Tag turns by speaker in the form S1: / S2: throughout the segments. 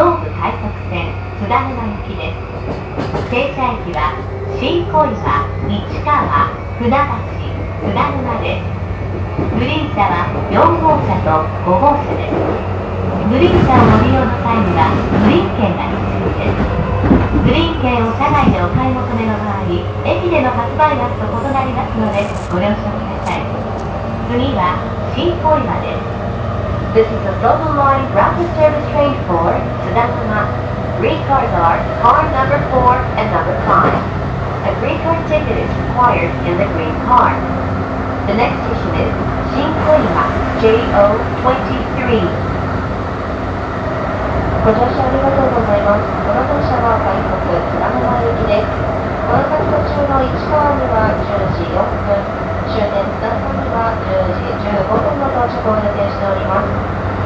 S1: 東武快速線津田沼行きです。停車駅は新小岩、市川、船橋、津田沼です。グリーン車は4号車と5号車です。グリーン車をご利用の際にはグリーン券が必要です。グリーン券を車内でお買い求めの場合、駅での発売額と異なりますのでご了承ください。次は新小岩です。This is the Southern Line Rapid Service Train for Tsudanuma. Green cars are car number 4 and number 5. A green card ticket is required in the green car. The next station is Shinkoima JO23.
S2: ご乗車ありがとうございます。この電車は快速津田沼行きです。この活動中の市川には10時4分、終点津田沼には10時15分の到着を予定しております。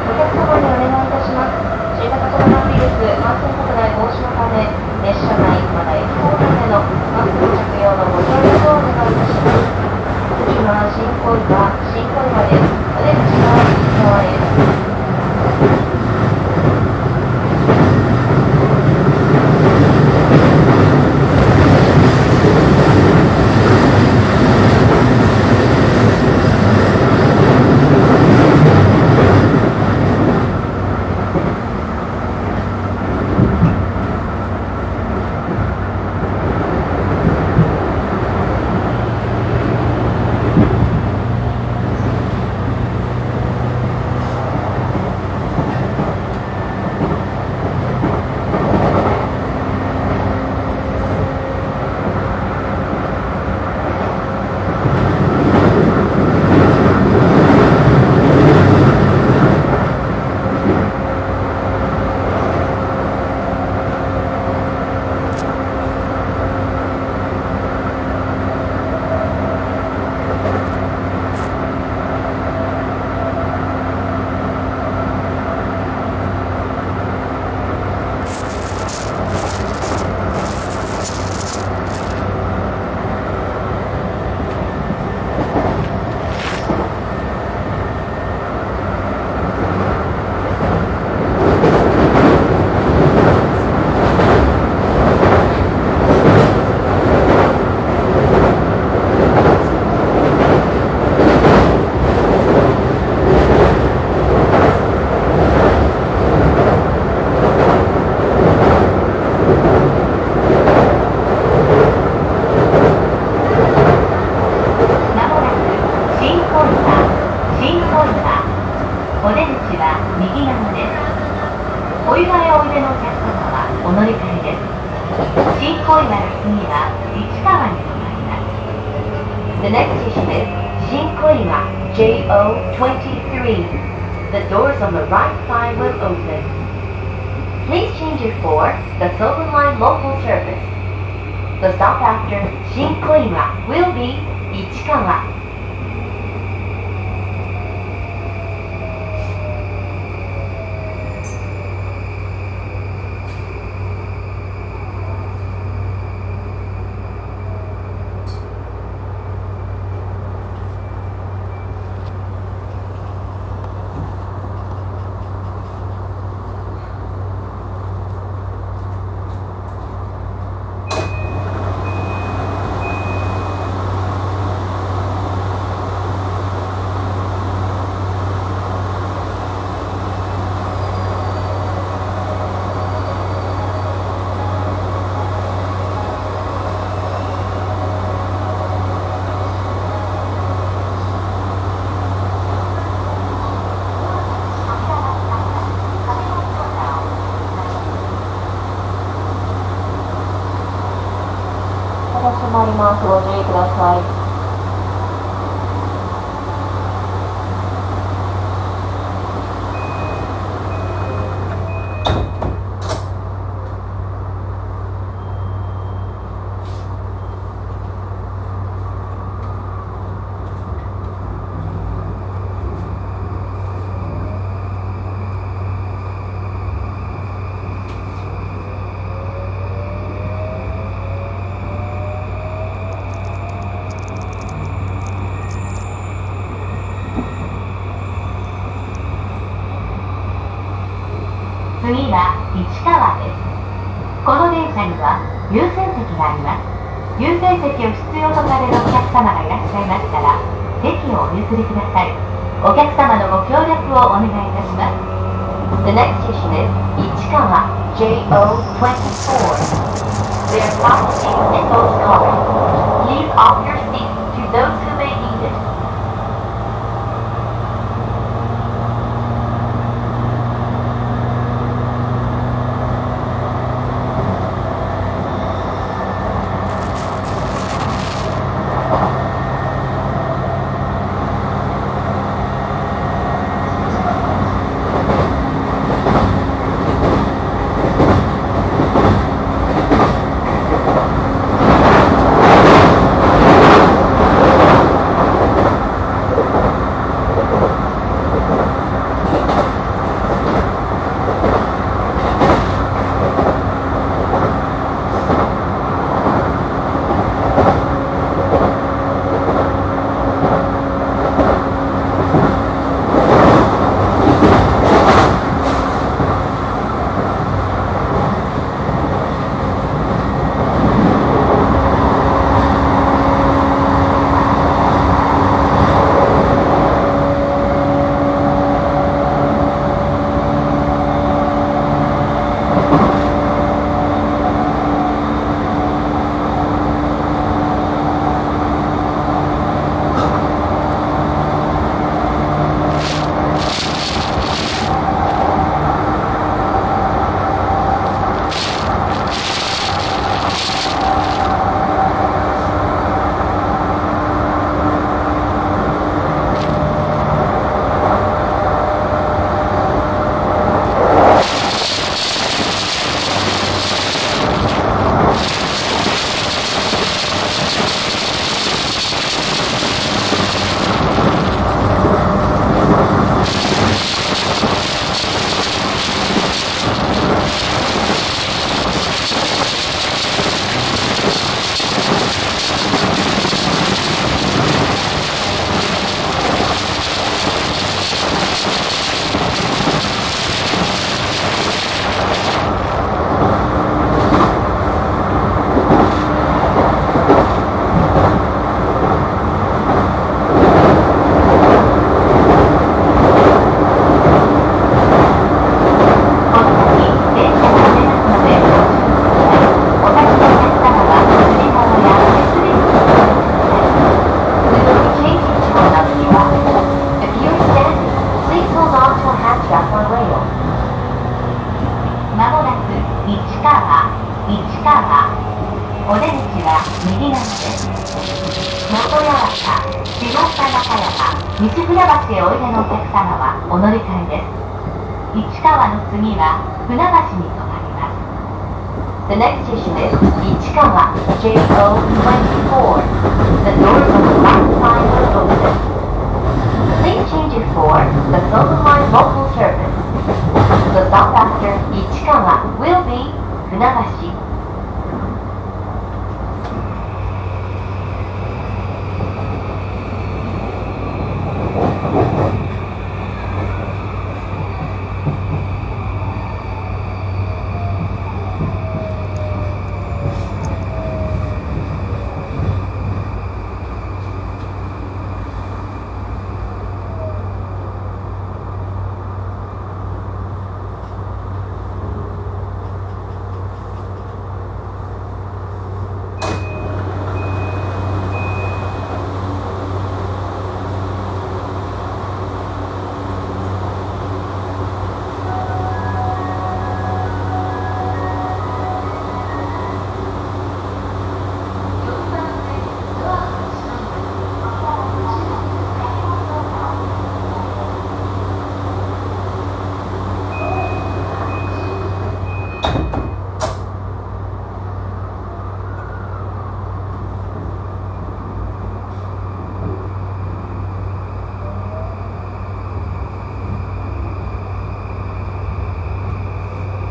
S2: お客様にお願いいたします。新型コロナウイルス感染拡大防止のため、列車内また駅構内でのマスク着用のご協力をお願いいたします。次は新小岩です。お出口は右側です。
S1: The next station is Shinkoima JO23. The doors on the right side will open. Please change it for the Southern Line local service. The stop after Shinkoima will be Ichikawa.
S2: 閉まります。ご注意ください。
S1: 次は車には優先席があります。優先席を必要とされるお客様がいらっしゃいましたら、席をお譲りください。お客様のご協力をお願いいたします。
S2: The next station is Ichikawa JO24.
S1: There are 5 seats in both cars. Please offer your seat to those who may need it. 西船橋へおいでのお客様はお乗り換えです。市川の次は船橋に停まります。
S2: The next station is Ichikawa JO24. The doors on the left side are open. Please change it for the Silver Line local service. The stop after Ichikawa will be Funabashi.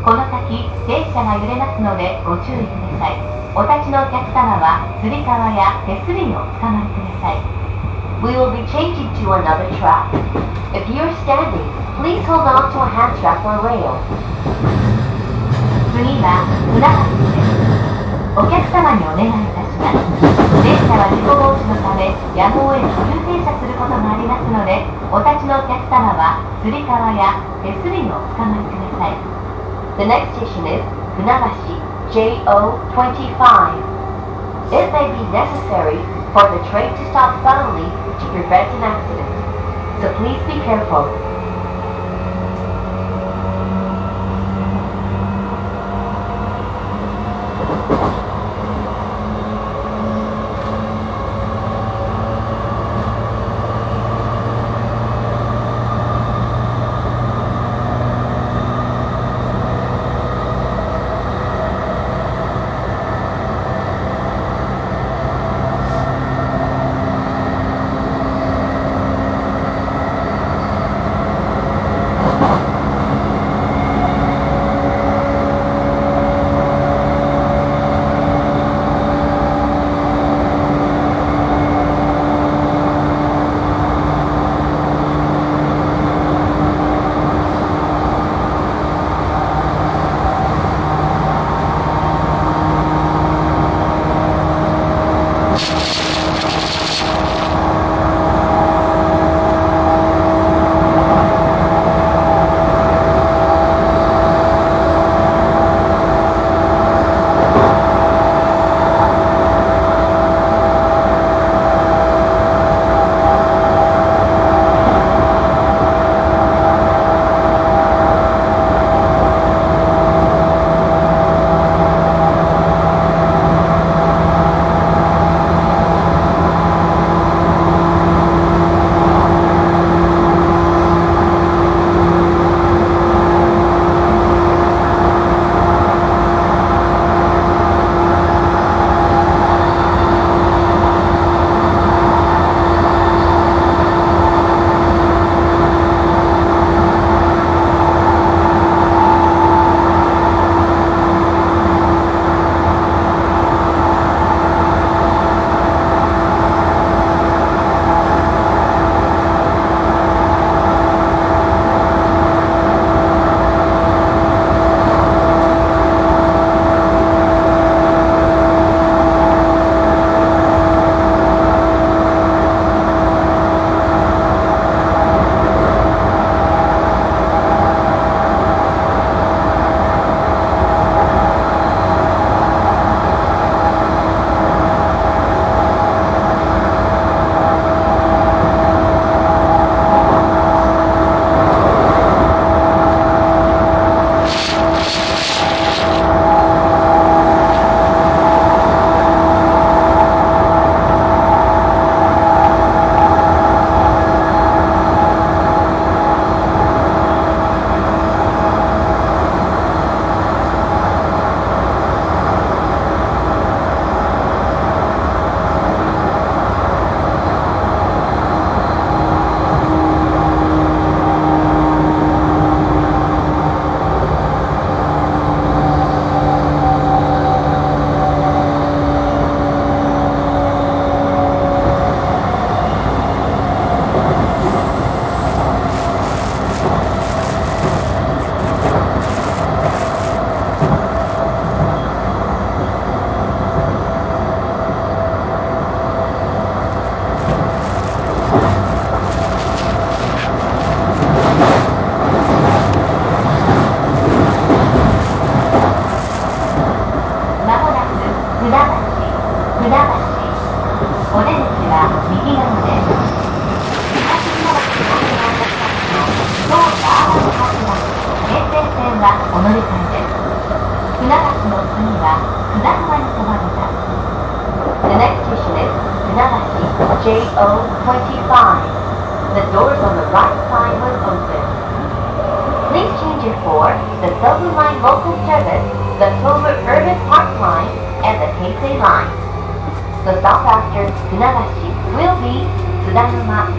S1: この先、電車が揺れますのでご注意ください。お立ちのお客様は、つり革や手すりをおつかまりください。
S2: We will be changing to another track. If you're standing, please hold on to a hand strap or rail.
S1: 次は船橋です。お客様にお願いいたします。電車は事故防止のためやむを得ず急停車することがありますので、お立ちのお客様はつり革や手すりをおつかまりください。
S2: The next station is Funabashi JO25. It may be necessary for the train to stop suddenly to prevent an accident, so please be careful.
S1: はお乗り換えです。船橋の次は船沼に停まります。
S2: The next station is Funabashi JO25. The doors on the right side will open. Please change it for the Silver Line local service, the Clover Urban Park Line, and the Keisei Line. The stop after Funabashi will be Tsudanuma.